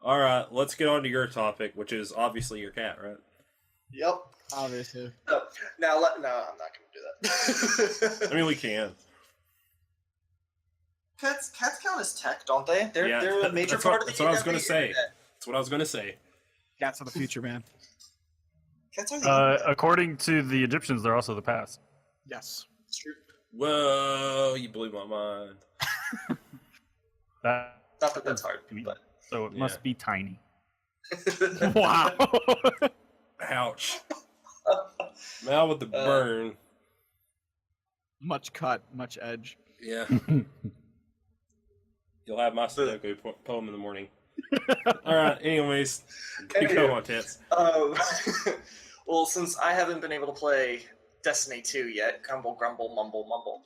All right, let's get on to your topic, which is obviously your cat, right? Yep. Obviously. No, no, I'm not going to do that. I mean, we can. Cats count as tech, don't they? They're Yeah, a major that's part what, of that's the what I was going to internet. say. That's what I was going to say. Cats of the future, man. Cats are the internet. According to the Egyptians, they're also the past. Yes. It's true. Whoa, you blew my mind. That, Not that that's hard, but so it Yeah. must be tiny. Wow. Ouch. Mal with the burn. Much cut, much edge. Yeah. You'll have my Sudoku poem in the morning. All right, anyways. Go on, Tits. Well, since I haven't been able to play Destiny 2 yet, grumble, grumble, mumble, mumble,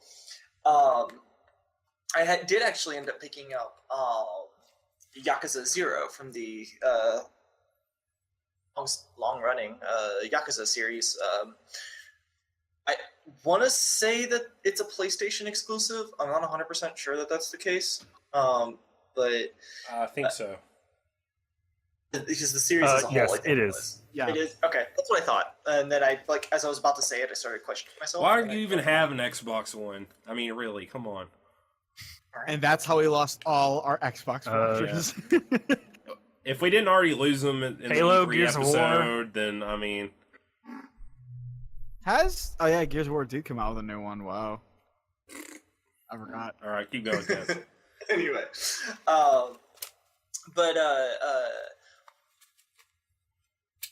I did actually end up picking up Yakuza 0 from the long-running Yakuza series. I want to say that it's a PlayStation exclusive. I'm not 100% sure that that's the case, but I think so. because the series as a whole, yes, I think it was. is. Yeah. It is? Okay, that's what I thought. And then as I was about to say it, I started questioning myself. Why and do you even have an Xbox One? I mean, really, come on. And that's how we lost all our Xbox watchers. If we didn't already lose them in Halo, the E3 Gears of War. episode, then, I mean... Oh yeah, Gears of War did come out with a new one. Wow. I forgot. All right, keep going, Tess. Anyway,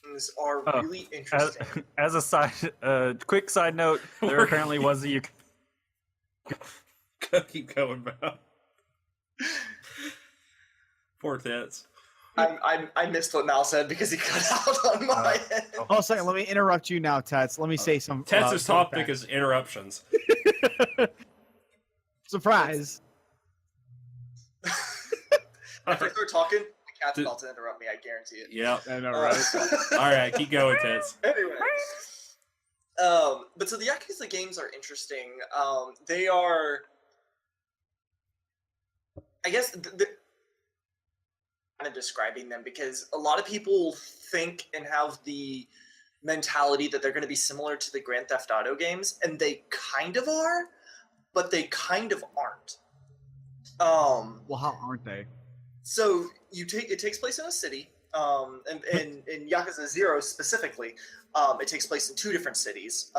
things are really interesting. As a quick side note, there apparently was a Keep going, Mal. Poor Tess. I missed what Mal said because he cut out on my end. Oh, second. Let me interrupt you now, Tats. Let me say some. Tess's some topic facts. is interruptions. Surprise. If I start talking, the cat's about to interrupt me. I guarantee it. Yeah. I know, right? All right, keep going, Tess. Anyway, but so the Yakuza games are interesting. They are, I guess, kind of describing them because a lot of people think and have the mentality that they're going to be similar to the Grand Theft Auto games, and they kind of are, but they kind of aren't. Well, how aren't they? So it takes place in a city, and in Yakuza 0 specifically, it takes place in two different cities.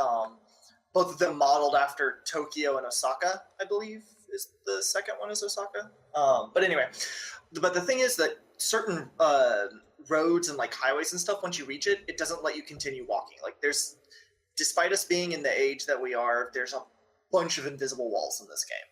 Both of them modeled after Tokyo and Osaka, I believe, is the second one is Osaka. But anyway, but the thing is that certain roads and like highways and stuff, once you reach it, it doesn't let you continue walking. Like despite us being in the age that we are, there's a bunch of invisible walls in this game.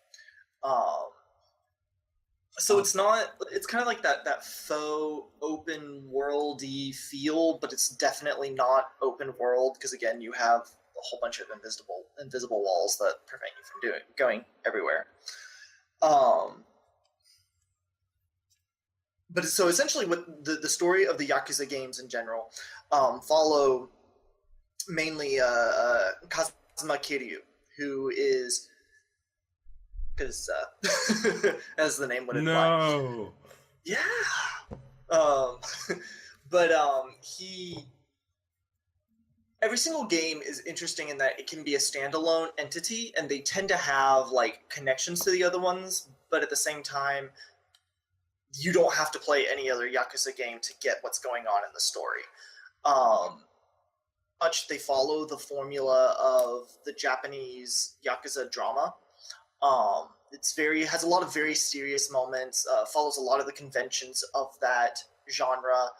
So it's kind of like that faux open worldy feel, but it's definitely not open world because again, you have a whole bunch of invisible walls that prevent you from going everywhere. But so essentially what the story of the Yakuza games in general follow mainly Kazuma Kiryu, who is, because as the name would imply. No. Yeah. But every single game is interesting in that it can be a standalone entity, and they tend to have like connections to the other ones, but at the same time, you don't have to play any other Yakuza game to get what's going on in the story. They follow the formula of the Japanese Yakuza drama. Has a lot of very serious moments, follows a lot of the conventions of that genre.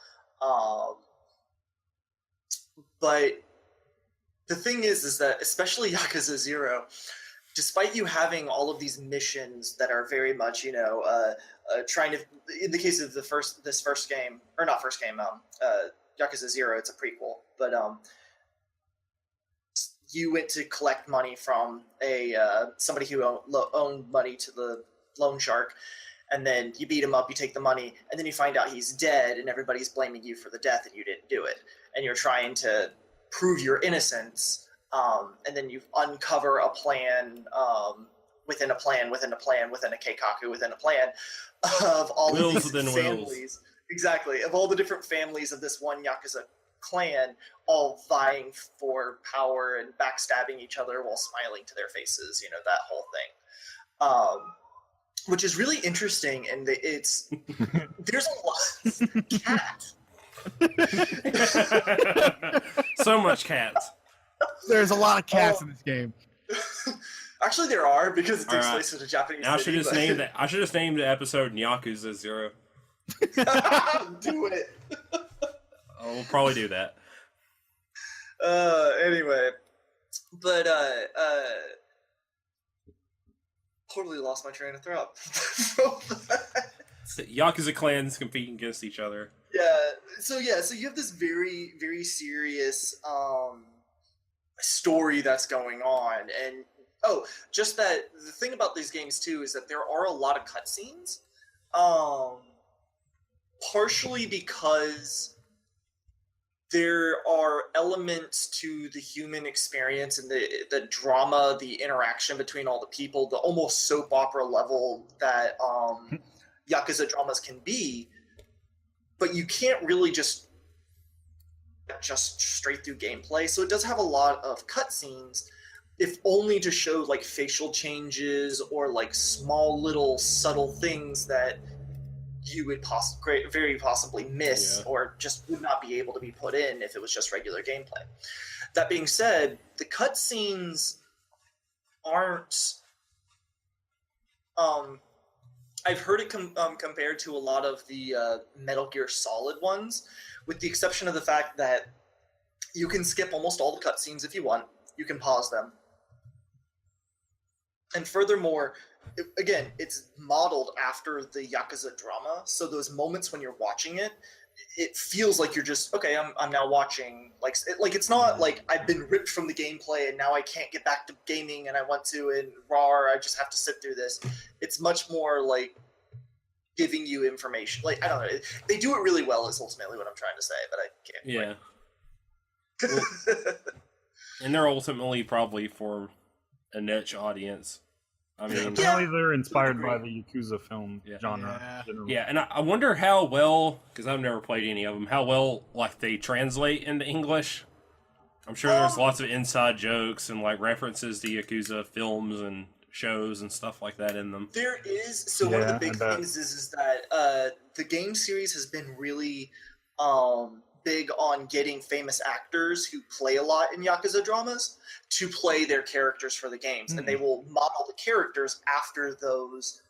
But the thing is that especially Yakuza 0, despite you having all of these missions that are very much, trying to, in the case of this first game, or not first game, Yakuza 0, it's a prequel, but you went to collect money from somebody who owned money to the loan shark, and then you beat him up, you take the money, and then you find out he's dead, and everybody's blaming you for the death, and you didn't do it. And you're trying to prove your innocence, and then you uncover a plan within a plan, within a plan, within a keikaku, within a plan of all of these families. Exactly. Of all the different families of this one Yakuza clan, all vying for power and backstabbing each other while smiling to their faces, that whole thing. Which is really interesting, and there's a lot of cat. So much cats. There's a lot of cats in this game. Actually, there are, because it takes Alright. place in a Japanese Now city. I should just name the episode Yakuza 0. Do it. Oh, we'll probably do that. Anyway, but totally lost my train of thought. Yakuza clans competing against each other. So you have this very, very serious story that's going on, and just that the thing about these games too is that there are a lot of cutscenes, partially because there are elements to the human experience and the drama, the interaction between all the people, the almost soap opera level that Yakuza dramas can be, but you can't really just straight through gameplay. So it does have a lot of cutscenes, if only to show like facial changes or like small little subtle things that you would very possibly miss or just would not be able to be put in if it was just regular gameplay. That being said, the cutscenes aren't. I've heard it compared to a lot of the Metal Gear Solid ones, with the exception of the fact that you can skip almost all the cutscenes if you want. You can pause them. And furthermore, again, it's modeled after the Yakuza drama, so those moments when you're watching it, it feels like you're just, okay, I'm now watching, it's not like I've been ripped from the gameplay and now I can't get back to gaming and I want to, and I just have to sit through this. It's much more like giving you information. Like, I don't know, they do it really well is ultimately what I'm trying to say, but I can't. Yeah. And they're ultimately probably for a niche audience. I mean, apparently they're inspired by the Yakuza film genre. Yeah, and I wonder how well, because I've never played any of them, how well like they translate into English. I'm sure there's lots of inside jokes and like references to Yakuza films and shows and stuff like that in them. There is. So one of the big things is that the game series has been really big on getting famous actors who play a lot in Yakuza dramas to play their characters for the games, and they will model the characters after those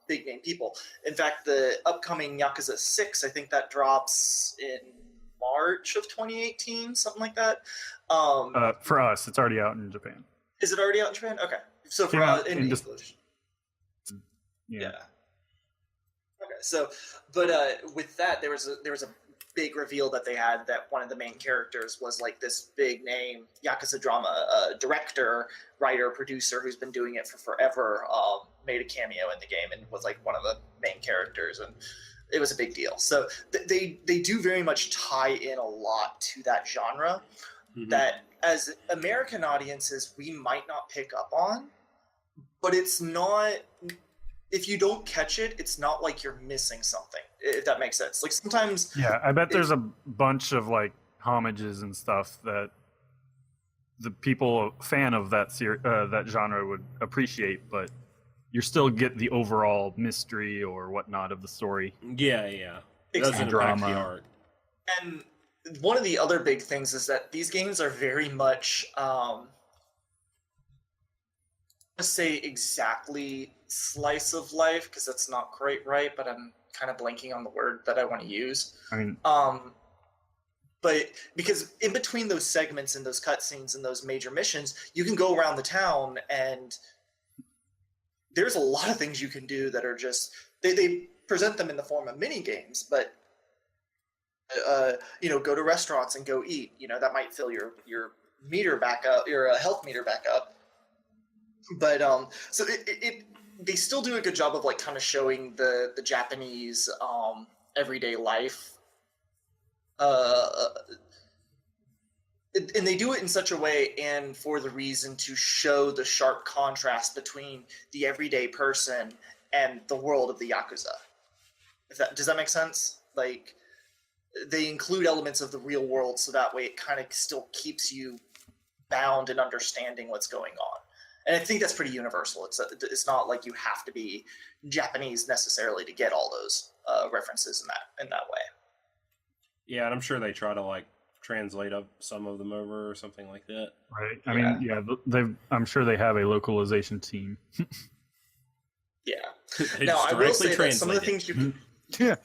big name people. In fact, the upcoming Yakuza 6, I think that drops in March of 2018, something like that. For us, it's already out in Japan. Is it already out in Japan? Okay. So for in English. Yeah. Okay. So, but with that, there was a big reveal that they had that one of the main characters was like this big name Yakuza drama director, writer, producer who's been doing it for forever, made a cameo in the game and was like one of the main characters, and it was a big deal. So they do very much tie in a lot to that genre that as American audiences we might not pick up on, but it's not, if you don't catch it, it's not like you're missing something, if that makes sense. Like sometimes... Yeah, I bet there's a bunch of like homages and stuff that the people fan of that that genre would appreciate, but you still get the overall mystery or whatnot of the story. Yeah. It doesn't impact the art. And one of the other big things is that these games are very much... let's say exactly slice of life, because that's not quite right, but I'm kind of blanking on the word that I want to use. I mean, but because in between those segments and those cutscenes and those major missions, you can go around the town and there's a lot of things you can do that are just, they present them in the form of mini games, but go to restaurants and go eat. That might fill your meter back up, your health meter back up. But so they still do a good job of like kind of showing the Japanese everyday life, and they do it in such a way and for the reason to show the sharp contrast between the everyday person and the world of the Yakuza. Does that make sense? like they include elements of the real world, so that way it kind of still keeps you bound in understanding what's going on. And I think that's pretty universal. It's not like you have to be Japanese necessarily to get all those references in that way. Yeah, and I'm sure they try to like translate up some of them over or something like that. Right. I mean, yeah, I'm sure they have a localization team. Yeah. They Now, just I will directly say that some of the translate things you Yeah.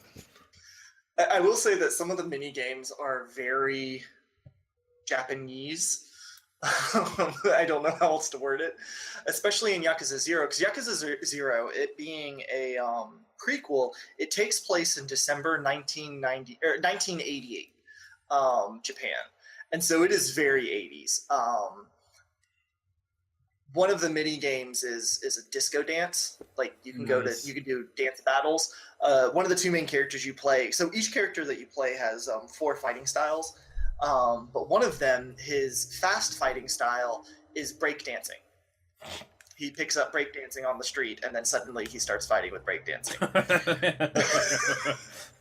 I will say that some of the mini games are very Japanese. I don't know how else to word it, especially in Yakuza 0, because Yakuza 0, it being a prequel, it takes place in December 1988, Japan, and so it is very 80s. One of the mini games is a disco dance. Like you can you can do dance battles. One of the two main characters you play. So each character that you play has 4 fighting styles. But one of them, his fast fighting style is breakdancing. He picks up breakdancing on the street, and then suddenly he starts fighting with breakdancing.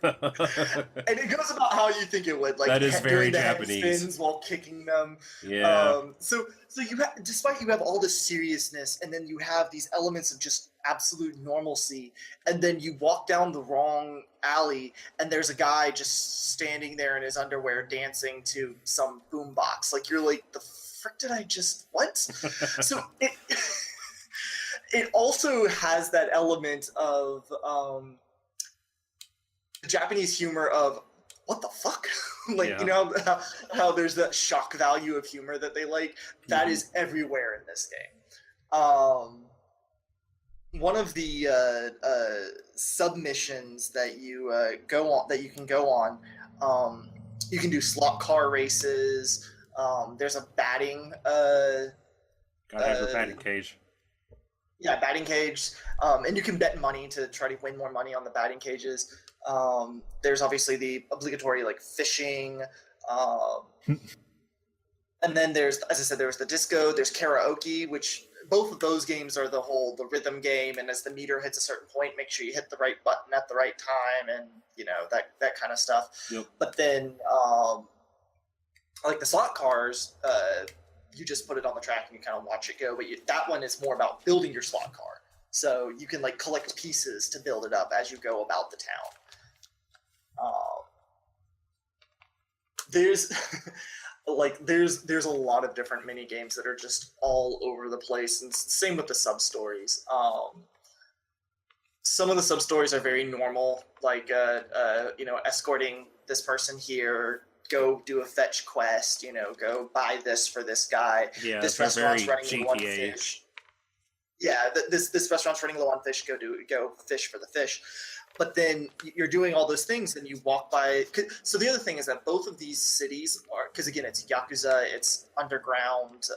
And it goes about how you think it would, like that is very doing the Japanese. head spins while kicking them. Yeah. So you have, despite you have all this seriousness, and then you have these elements of just absolute normalcy, and then you walk down the wrong alley, and there's a guy just standing there in his underwear dancing to some boombox. Like you're like, the frick did I just what? So it also has that element of Japanese humor of what the fuck? Like, you know how there's that shock value of humor that they like? That is everywhere in this game. One of the submissions that you can go on, you can do slot car races. There's a batting Gotta have your batting cage. Yeah, batting cage. And you can bet money to try to win more money on the batting cages. There's obviously the obligatory like fishing. And then there's, as I said, there's the disco, there's karaoke, which both of those games are the rhythm game. And as the meter hits a certain point, make sure you hit the right button at the right time, and you know, that kind of stuff. Yep. But then, like the slot cars, you just put it on the track and you kind of watch it go. But that one is more about building your slot car. So you can like collect pieces to build it up as you go about the town. There's there's a lot of different mini games that are just all over the place, and same with the sub stories. Some of the sub stories are very normal, like you know, escorting this person here, go do a fetch quest, you know, go buy this for this guy. Yeah, this restaurant's running low on GTA. fish. Yeah, this restaurant's running low on fish. Go fish for the fish. But then you're doing all those things, and you walk by. So the other thing is that both of these cities are, because again, it's Yakuza, it's underground,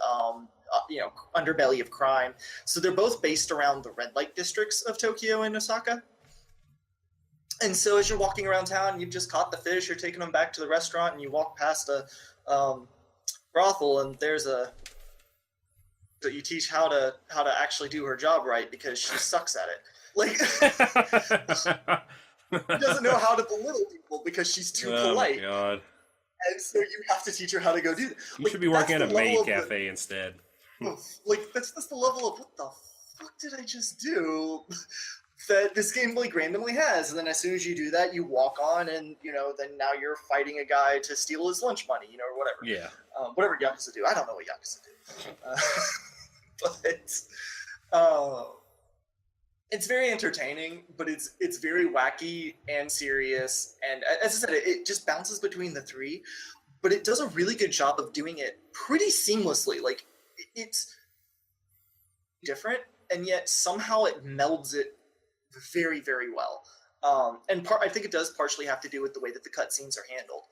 you know, underbelly of crime. So they're both based around the red light districts of Tokyo and Osaka. And so as you're walking around town, you've just caught the fish, you're taking them back to the restaurant, and you walk past a brothel, and there's a that you teach how to actually do her job right because she sucks at it. Like, she doesn't know how to belittle people because she's too polite. Oh, God. And so you have to teach her how to go do that. You should be working at a maid cafe instead. Like, that's the level of, what the fuck did I just do? That this game, like, randomly has. And then as soon as you do that, you walk on, and, you know, then now you're fighting a guy to steal his lunch money, you know, or whatever. Yeah. Whatever Yakuza do. I don't know what Yakuza do. But it's very entertaining, but it's very wacky and serious, and as I said, it just bounces between the three, but it does a really good job of doing it pretty seamlessly. Like, it's different, and yet somehow it melds it very, very well. And I think it does partially have to do with the way that the cutscenes are handled.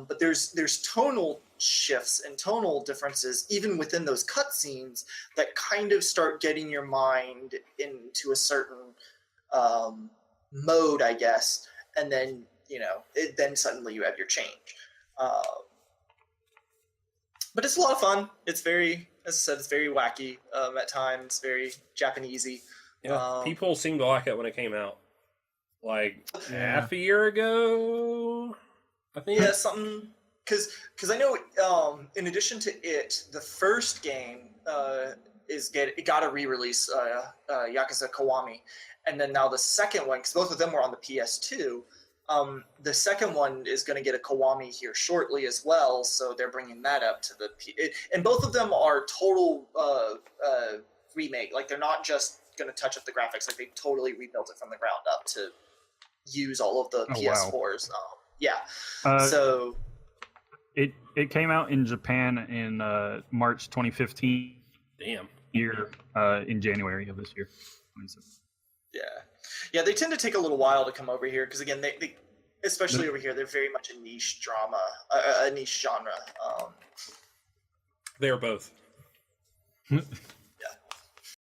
But there's tonal shifts and tonal differences even within those cutscenes that kind of start getting your mind into a certain mode, I guess, and then, you know, then suddenly you have your change. But it's a lot of fun. It's very, as I said, it's very wacky at times, very Japanesey. Yeah, people seemed to like it when it came out. like Yeah. half a year ago, I think. Yeah, something because I know in addition to it, the first game it got a re-release, Yakuza Kiwami, and then now the second one, because both of them were on the PS2. The second one is going to get a Kiwami here shortly as well, so they're bringing that up to the and both of them are total remake. Like they're not just going to touch up the graphics; like they totally rebuilt it from the ground up to use all of the PS4s. Uh, So It came out in Japan in March 2015. Damn. Here in January of this year. yeah, they tend to take a little while to come over here because again, they especially over here, they're very much a niche drama, a niche genre. They are both.